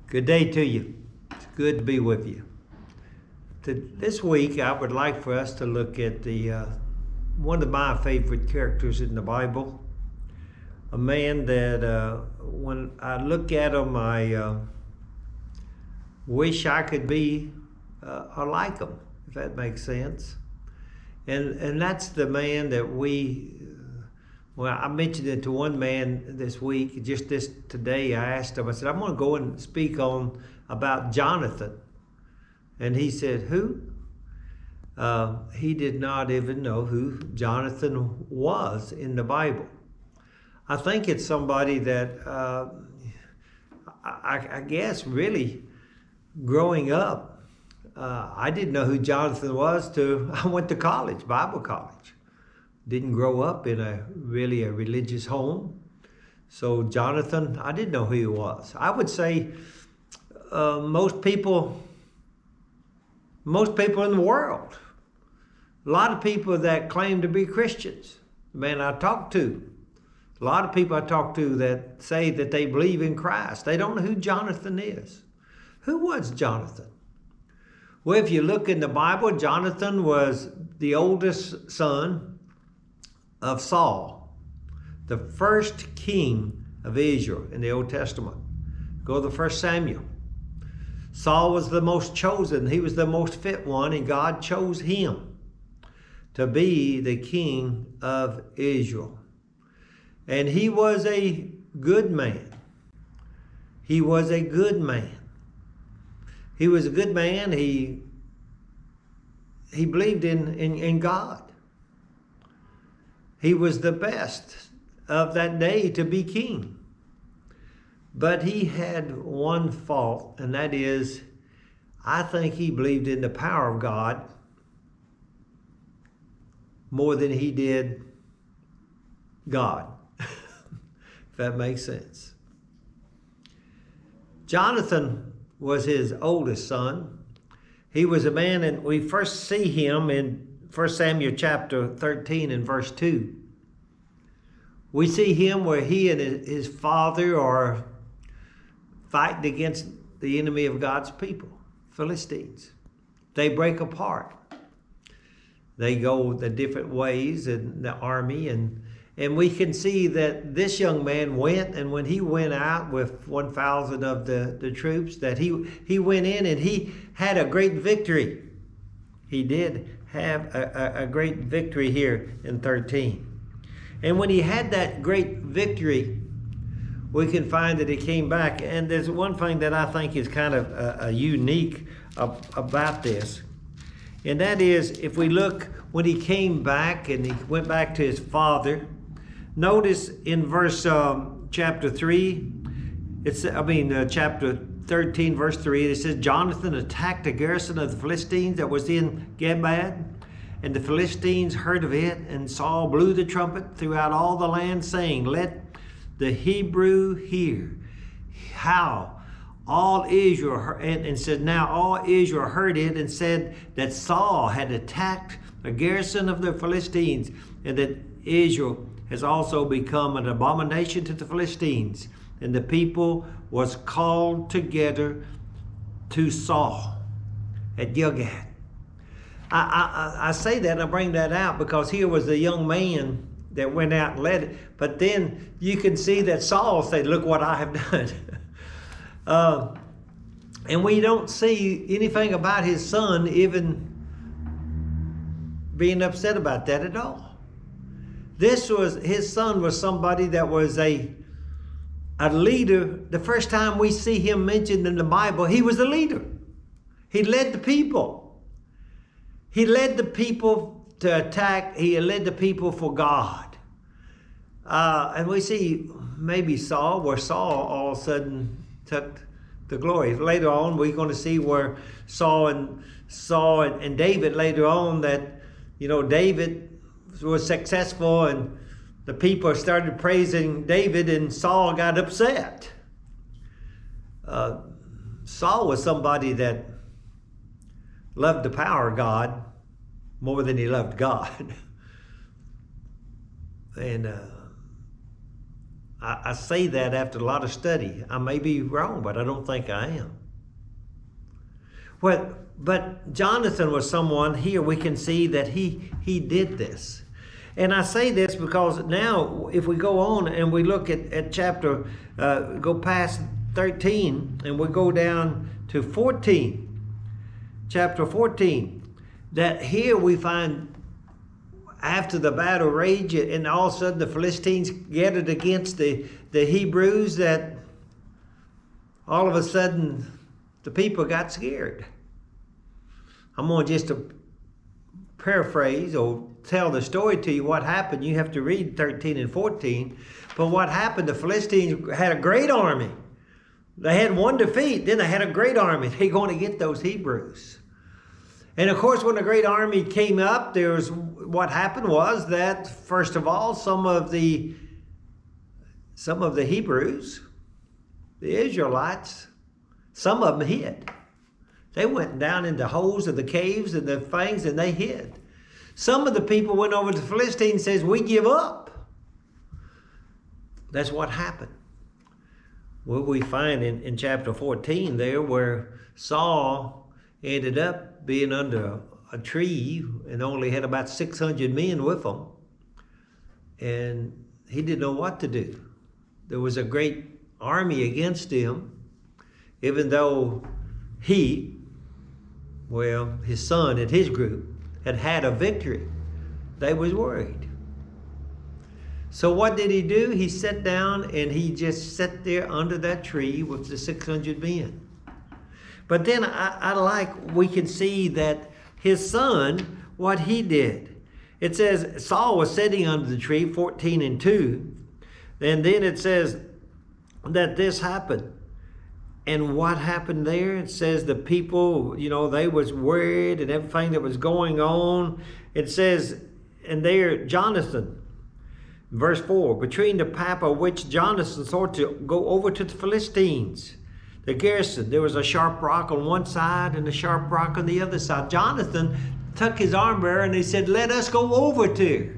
Good day to you. It's good to be with you. This week, I would like for us to look at one of my favorite characters in the Bible. A man that when I look at him, I wish I could be like him, if that makes sense. And that's the man that I mentioned it to one man this week, today. I asked him, I said, I'm going to go and speak about Jonathan. And he said, who? He did not even know who Jonathan was in the Bible. I think it's somebody that, I guess, really growing up, I didn't know who Jonathan was till I went to college, Bible college. Didn't grow up in a religious home. So Jonathan, I didn't know who he was. I would say most people in the world, a lot of people that claim to be Christians, a lot of people I talk to that say that they believe in Christ, they don't know who Jonathan is. Who was Jonathan? Well, if you look in the Bible, Jonathan was the oldest son of Saul, the first king of Israel in the Old Testament. Go to 1 Samuel. Saul was the most chosen. He was the most fit one, and God chose him to be the king of Israel. And he was a good man. He was a good man. He was a good man. He believed in God. He was the best of that day to be king. But he had one fault, and that is, I think he believed in the power of God more than he did God, if that makes sense. Jonathan was his oldest son. He was a man, and we first see him in 1 Samuel chapter 13 and verse 2. We see him where he and his father are fighting against the enemy of God's people, Philistines. They break apart. They go the different ways in the army, and we can see that this young man went, and when he went out with 1,000 of the troops, that he went in and he had a great victory. He did have a great victory here in 13. And when he had that great victory, we can find that he came back. And there's one thing that I think is kind of unique about this. And that is, if we look, when he came back and he went back to his father, notice in verse chapter 3, chapter 13, verse 3, it says, Jonathan attacked the garrison of the Philistines that was in Gibeah, and the Philistines heard of it, and Saul blew the trumpet throughout all the land, saying, let the Hebrew hear how all Israel heard, and said, now all Israel heard it, and said that Saul had attacked the garrison of the Philistines, and that Israel has also become an abomination to the Philistines. And the people was called together to Saul at Gilgal. I say that and I bring that out because here was the young man that went out and led it. But then you can see that Saul said, look what I have done. And we don't see anything about his son even being upset about that at all. His son was somebody that was a leader. The first time we see him mentioned in the Bible, he was a leader. He led the people. He led the people to attack. He led the people for God. And we see maybe Saul, where Saul all of a sudden took the glory. Later on, we're going to see where Saul and David later on, that, David was successful and the people started praising David, and Saul got upset. Saul was somebody that loved the power of God more than he loved God. And I say that after a lot of study. I may be wrong, but I don't think I am. Well, but Jonathan was someone here we can see that he did this. And I say this because now if we go on and we look at chapter, go past 13 and we go down to 14, chapter 14, that here we find after the battle rage and all of a sudden the Philistines gathered against the Hebrews, that all of a sudden the people got scared. I'm going just to paraphrase or tell the story to you what happened. You have to read 13 and 14. But what happened, the Philistines had a great army. They had one defeat, then they had a great army. They're going to get those Hebrews. And of course, when the great army came up, what happened was that, first of all, some of the Hebrews, the Israelites, some of them hid. They went down into holes of the caves and the things, and they hid. Some of the people went over to the Philistines and says, we give up. That's what happened. What we find in chapter 14 there, where Saul ended up being under a tree and only had about 600 men with him. And he didn't know what to do. There was a great army against him, even though his son and his group had a victory. They was worried. So what did he do? He sat down and he just sat there under that tree with the 600 men. But then we can see that his son, what he did. It says Saul was sitting under the tree, 14 and 2. And then it says that this happened. And what happened there? It says the people, they was worried and everything that was going on. It says, and there, Jonathan, verse 4, between the path of which Jonathan thought to go over to the Philistines, the garrison, there was a sharp rock on one side and a sharp rock on the other side. Jonathan took his arm bearer and he said, let us go over to.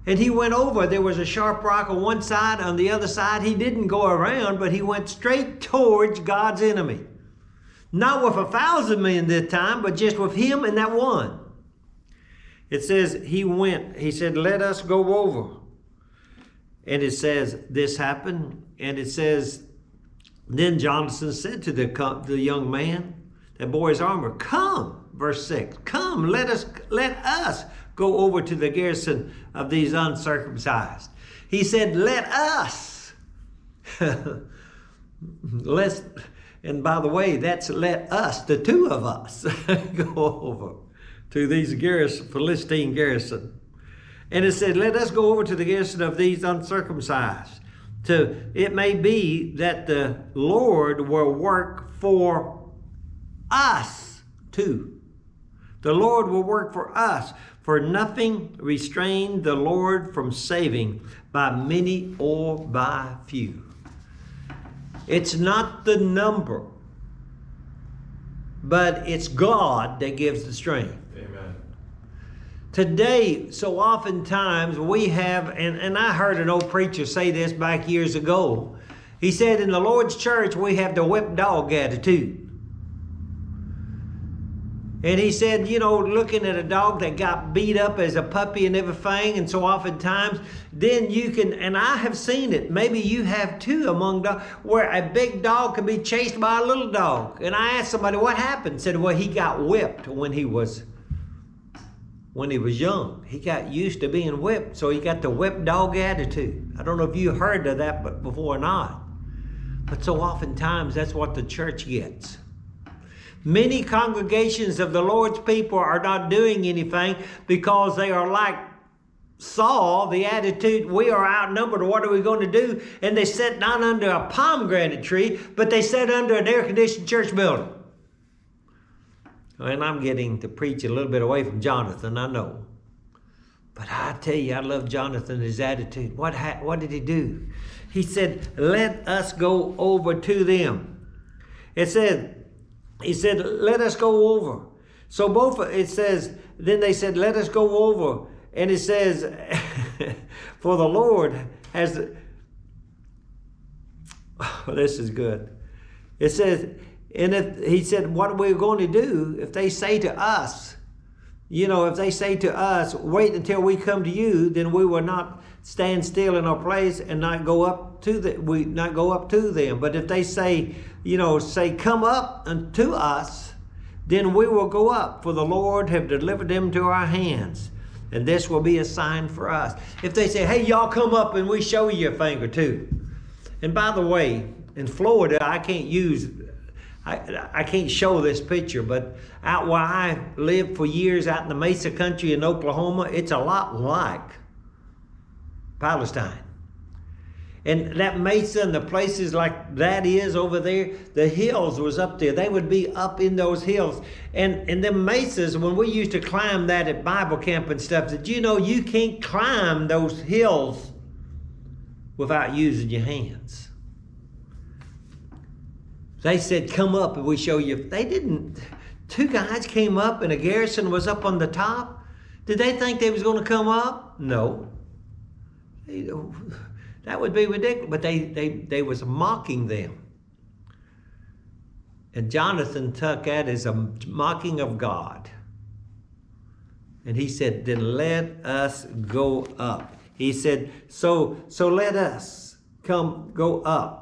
And he went over. There was a sharp rock on one side. On the other side, he didn't go around, but he went straight towards God's enemy. Not with 1,000 men this time, but just with him and that one. It says he said, let us go over. And it says this happened. And it says, then Jonathan said to the young man, that bore his armor, come, verse 6, come, let us go over to the garrison of these uncircumcised. He said, let us. And by the way, that's let us, the two of us, go over to these Philistine garrison. And it said, let us go over to the garrison of these uncircumcised. It may be that the Lord will work for us too. The Lord will work for us. For nothing restrained the Lord from saving by many or by few. It's not the number, but it's God that gives the strength. Amen. Today, so oftentimes we have, and I heard an old preacher say this back years ago. He said, in the Lord's church, we have the whip dog attitude. And he said, looking at a dog that got beat up as a puppy and everything, and so oftentimes, then you can, and I have seen it, maybe you have too among dogs, where a big dog can be chased by a little dog. And I asked somebody, what happened? Said, well, he got whipped when he was young. He got used to being whipped, so he got the whip dog attitude. I don't know if you heard of that before or not. But so oftentimes, that's what the church gets. Many congregations of the Lord's people are not doing anything because they are like Saul, the attitude, we are outnumbered, what are we going to do? And they sit not under a pomegranate tree, but they sit under an air-conditioned church building. And I'm getting to preach a little bit away from Jonathan, I know. But I tell you, I love Jonathan, his attitude. What did he do? He said, let us go over to them. He said, let us go over. So then they said, let us go over. And it says, for the Lord has Oh, this is good. It says, and he said, what are we going to do if they say to us, if they say to us, wait until we come to you, then we will not stand still in our place and not go up to them. But if they say, come up unto us, then we will go up, for the Lord have delivered them to our hands. And this will be a sign for us. If they say, hey, y'all come up and we show you a thing or two. And by the way, in Florida, I can't show this picture, but out where I lived for years out in the Mesa country in Oklahoma, it's a lot like Palestine. And that Mesa and the places like that is over there, the hills was up there. They would be up in those hills. And them mesas, when we used to climb that at Bible camp and stuff, did you know you can't climb those hills without using your hands? They said, come up and we show you. They didn't. Two guys came up and a garrison was up on the top. Did they think they was going to come up? No. That would be ridiculous. But they was mocking them. And Jonathan took that as a mocking of God. And he said, then let us go up. He said, so let us go up.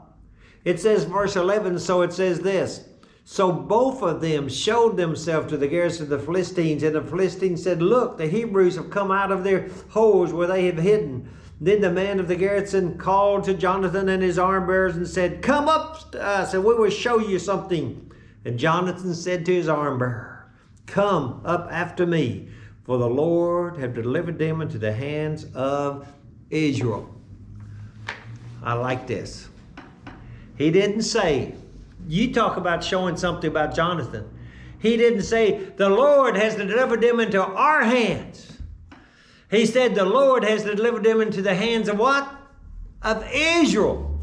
It says, verse 11, so it says this. So both of them showed themselves to the garrison of the Philistines, and the Philistines said, look, the Hebrews have come out of their holes where they have hidden. Then the man of the garrison called to Jonathan and his arm bearers and said, come up to us and we will show you something. And Jonathan said to his arm bearer, come up after me, for the Lord have delivered them into the hands of Israel. I like this. He didn't say, you talk about showing something about Jonathan. He didn't say, the Lord has delivered them into our hands. He said, the Lord has delivered them into the hands of what? Of Israel.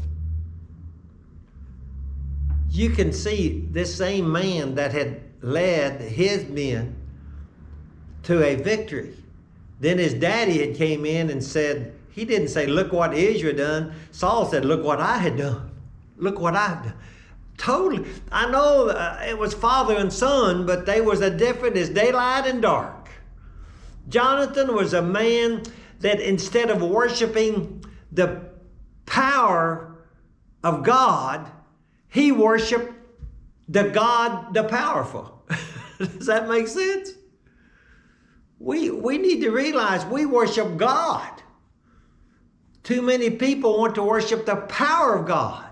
You can see this same man that had led his men to a victory. Then his daddy had came in and said, he didn't say, look what Israel done. Saul said, look what I had done. Look what I've done. Totally. I know it was father and son, but they was a different as daylight and dark. Jonathan was a man that instead of worshiping the power of God, he worshiped the God, the powerful. Does that make sense? We need to realize we worship God. Too many people want to worship the power of God.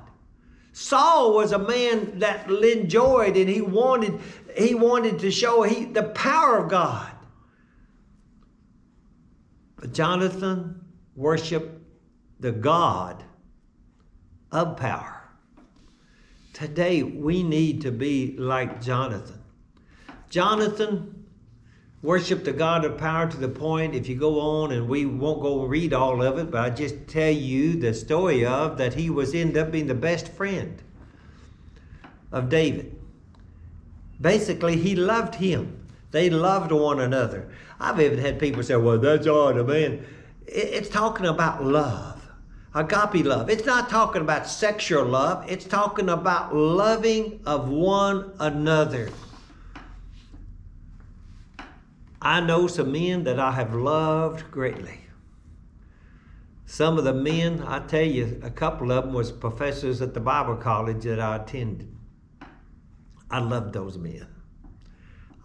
Saul was a man that enjoyed and he wanted to show the power of God. But Jonathan worshiped the God of power. Today we need to be like Jonathan. Jonathan worshiped the God of power to the point, if you go on, and we won't go read all of it, but I just tell you the story of that he ended up being the best friend of David. Basically, he loved him. They loved one another. I've even had people say, well, that's odd, man. It's talking about love, agape love. It's not talking about sexual love. It's talking about loving of one another. I know some men that I have loved greatly. Some of the men, I tell you, a couple of them was professors at the Bible college that I attended. I loved those men.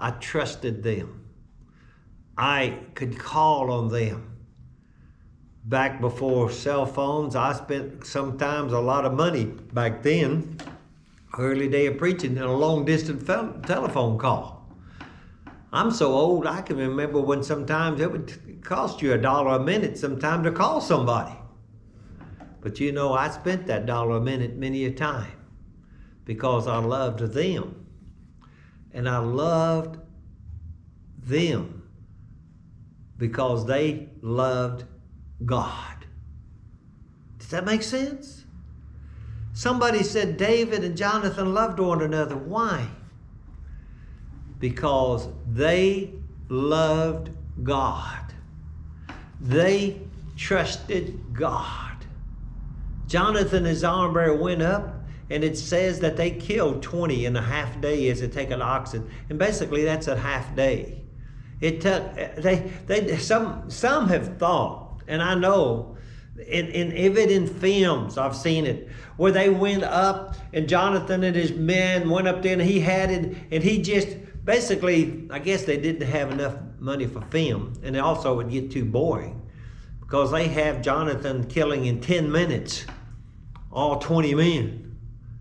I trusted them. I could call on them. Back before cell phones, I spent sometimes a lot of money back then, early day of preaching, in a long distance telephone call. I'm so old, I can remember when sometimes it would cost you $1 a minute sometimes to call somebody. But you know, I spent that $1 a minute many a time because I loved them. And I loved them because they loved God. Does that make sense? Somebody said David and Jonathan loved one another. Why? Because they loved God. They trusted God. Jonathan and his armor bearer went up, and it says that they killed 20 in a half day as they take an oxen. And basically that's a half day. It took, some have thought, and I know, even in films, I've seen it, where they went up and Jonathan and his men went up there and he had it, and he just, basically, I guess they didn't have enough money for film, and it also would get too boring, because they have Jonathan killing in 10 minutes all 20 men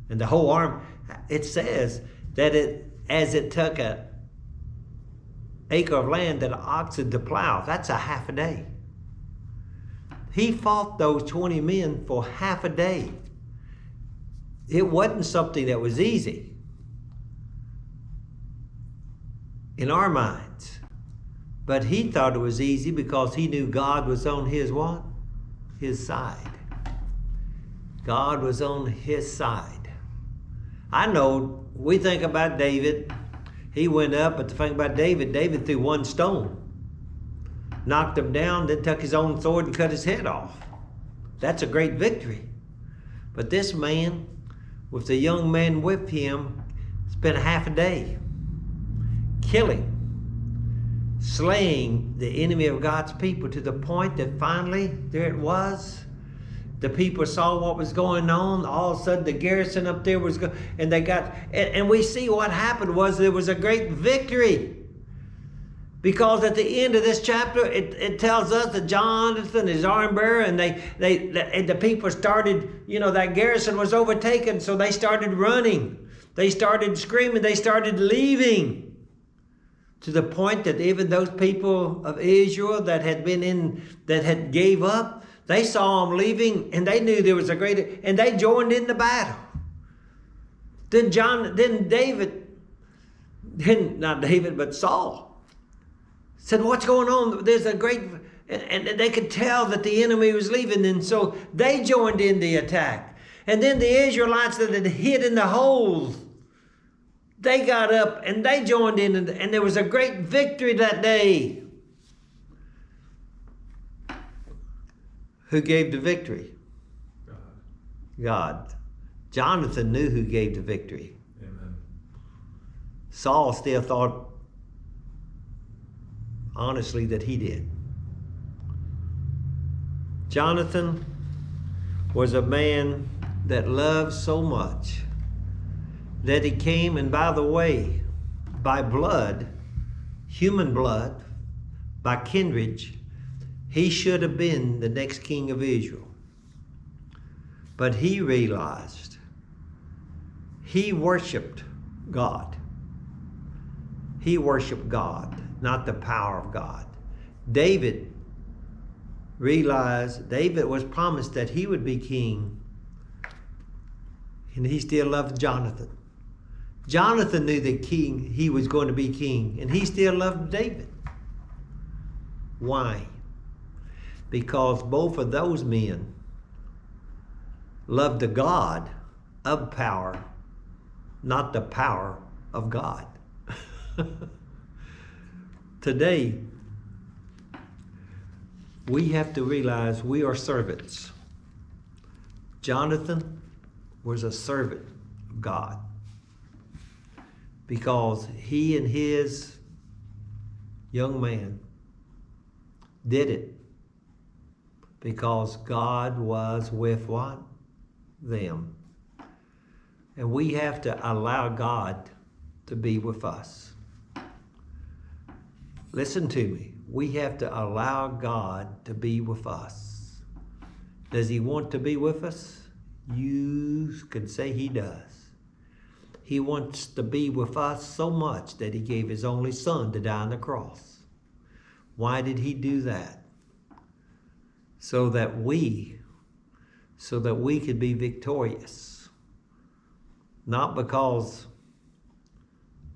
and the whole army. It says that as it took an acre of land that an oxen to plow, that's a half a day. He fought those 20 men for half a day. It wasn't something that was easy in our minds, but he thought it was easy because he knew God was on his what? His side. God was on his side. I know we think about David. He went up, but the thing about David threw one stone, knocked him down, then took his own sword and cut his head off. That's a great victory. But this man, with the young man with him, spent half a day killing, slaying the enemy of God's people, to the point that finally, there it was. The people saw what was going on. All of a sudden, the garrison up there was going, and they got, and we see what happened was there was a great victory. Because at the end of this chapter, it tells us that Jonathan, his arm bearer, and the people started, that garrison was overtaken, so they started running. They started screaming. They started leaving. To the point that even those people of Israel that had gave up, they saw them leaving, and they knew there was and they joined in the battle. But Saul said, "What's going on? There's a great," and they could tell that the enemy was leaving, and so they joined in the attack. And then the Israelites that had hid in the holes, they got up and they joined in, and there was a great victory that day. Who gave the victory? God. Jonathan knew who gave the victory. Amen. Saul still thought, honestly, that he did. Jonathan was a man that loved so much that he came, and by the way, by blood, human blood, by kindred, he should have been the next king of Israel. But he realized he worshiped God. He worshiped God, not the power of God. David realized, David was promised that he would be king, and he still loved Jonathan. Jonathan knew that he was going to be king, and he still loved David. Why? Because both of those men loved the God of power, not the power of God. Today, we have to realize we are servants. Jonathan was a servant of God because he and his young man did it because God was with what? Them. And we have to allow God to be with us. Listen to me. We have to allow God to be with us. Does he want to be with us? You can say he does. He wants to be with us so much that he gave his only son to die on the cross. Why did he do that? So that we could be victorious. Not because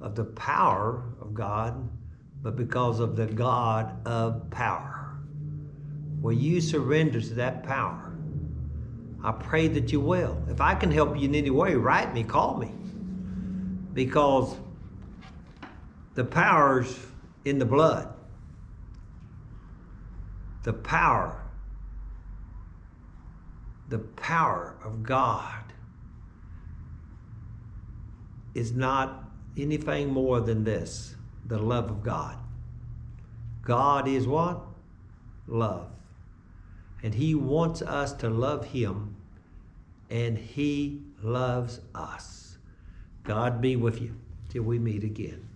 of the power of God, but because of the God of power. Will you surrender to that power? I pray that you will. If I can help you in any way, write me, call me. Because the power's in the blood. The power the power of God is not anything more than this, the love of God. God is what? Love. And He wants us to love Him, and He loves us. God be with you till we meet again.